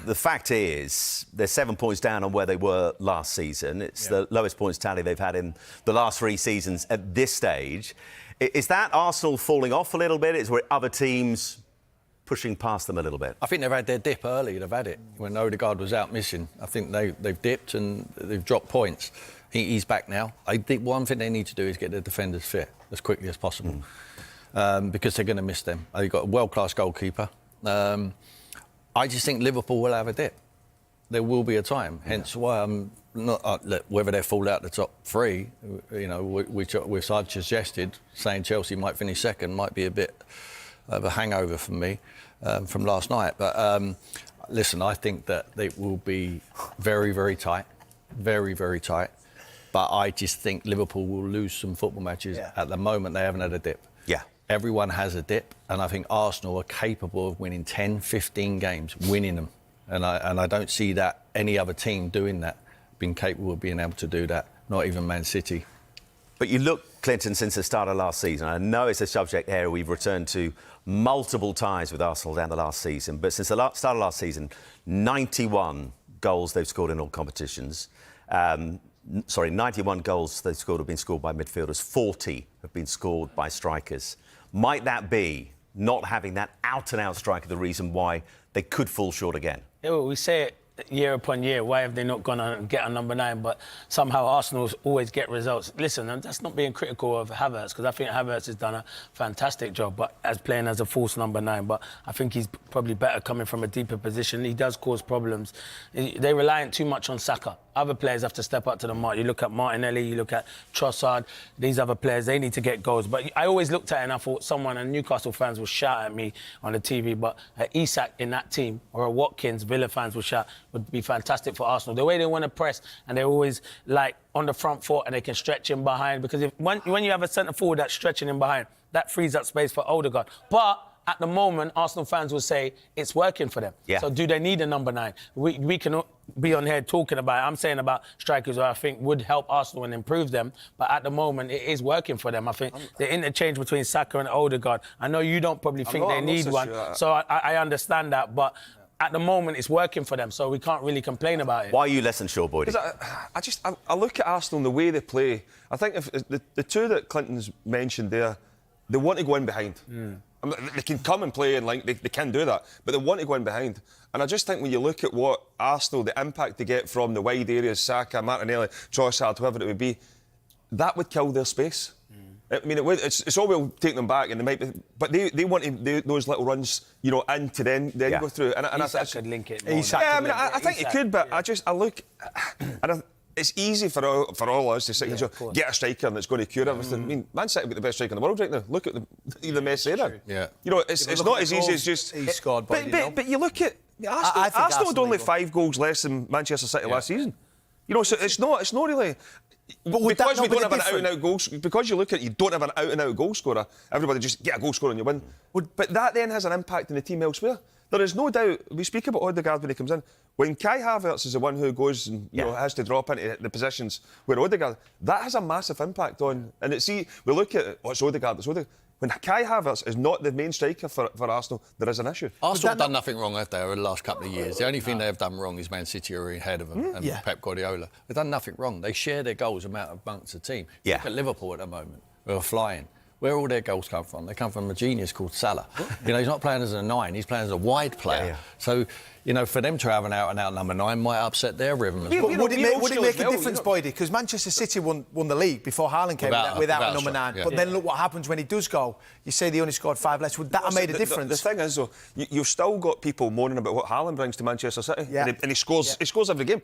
the fact is, they're 7 points down on where they were last season. It's the lowest points tally they've had in the last 3 seasons at this stage. Is that Arsenal falling off a little bit? Is where other teams pushing past them a little bit? I think they've had their dip early. They've had it when Odegaard was out missing. I think they've dipped and they've dropped points. He's back now. I think one thing they need to do is get their defenders fit as quickly as possible because they're going to miss them. They've got a world-class goalkeeper. I just think Liverpool will have a dip. There will be a time. Hence why I'm not whether they fall out the top 3. You know, which I've suggested, saying Chelsea might finish second might be a bit of a hangover for me from last night. But listen, I think that it will be very, very tight, very, very tight. But I just think Liverpool will lose some football matches. At the moment, they haven't had a dip. Yeah. Everyone has a dip, and I think Arsenal are capable of winning 10, 15 games, winning them. And I don't see that any other team doing that, being capable of being able to do that, not even Man City. But you look, Clinton, since the start of last season, I know it's a subject area we've returned to multiple times with Arsenal down the last season, but since the start of last season, 91 goals they've scored in all competitions. 91 goals they've scored have been scored by midfielders, 40 have been scored by strikers. Might that be, not having that out-and-out striker, the reason why they could fall short again? Yeah, well, we say it year upon year, why have they not gone and get a number 9? But somehow Arsenal always get results. Listen, that's not being critical of Havertz, because I think Havertz has done a fantastic job, but as playing as a false number 9. But I think he's probably better coming from a deeper position. He does cause problems. They rely too much on Saka. Other players have to step up to the mark. You look at Martinelli, you look at Trossard, these other players, they need to get goals. But I always looked at it and I thought someone, and Newcastle fans will shout at me on the TV, but Isak in that team, or a Watkins, Villa fans will shout, would be fantastic for Arsenal. The way they want to press, and they're always like on the front foot and they can stretch in behind, because when you have a centre forward that's stretching in behind, that frees up space for Odegaard. But at the moment, Arsenal fans will say it's working for them. Yeah. So do they need a number 9? We can be on here talking about it. I'm saying about strikers who I think would help Arsenal and improve them. But at the moment, it is working for them. I think the interchange between Saka and Odegaard, I know you don't probably think they need one. So I understand that. But at the moment, it's working for them. So we can't really complain about it. Why are you less than sure, Boydie? I look at Arsenal and the way they play. I think if the 2 that Clinton's mentioned there, they want to go in behind. I mean, they can come and play and they can do that, but they want to go in behind. And I just think when you look at what Arsenal, the impact they get from the wide areas, Saka, Martinelli, Trossard, whoever it would be, that would kill their space. I mean, it's all we'll take them back, and they might be, but they want those little runs, you know, in to then go through. And I could link it. I think he could, but I look, and it's easy for all us to sit and get a striker that's going to cure everything. I mean, Man City have got the best striker in the world right now. Look at the mess they're in. Yeah. You know, it's not as easy as just. He scored, but you look at Arsenal had only 5 goals less than Manchester City last season. You know, so it's not really. But because we don't have an out-and-out goal, because you look at it, you don't have an out-and-out goal scorer. Everybody just get a goal scorer and you win. But that then has an impact on the team elsewhere. There is no doubt. We speak about Odegaard when he comes in. When Kai Havertz is the one who goes and has to drop into the positions where Odegaard, that has a massive impact on. And we look at it's Odegaard. It's Odegaard. When Kai Havertz is not the main striker for Arsenal, there is an issue. Arsenal have done nothing wrong, have they, over the last couple of years? The only thing they have done wrong is Man City are ahead of them and Pep Guardiola. They've done nothing wrong. They share their goals amongst the team. Look at Liverpool at the moment, who are flying. Where all their goals come from? They come from a genius called Salah. You know, he's not playing as a 9, he's playing as a wide player. So, you know, for them to have an out-and-out number 9 might upset their rhythm as well. Would it make a difference, Boydie? Because Manchester City won the league before Haaland came without a number 9. But then look what happens when he does go. You say they only scored 5 less. Would that have made a difference? The thing is, though, you've still got people moaning about what Haaland brings to Manchester City. And he scores every game.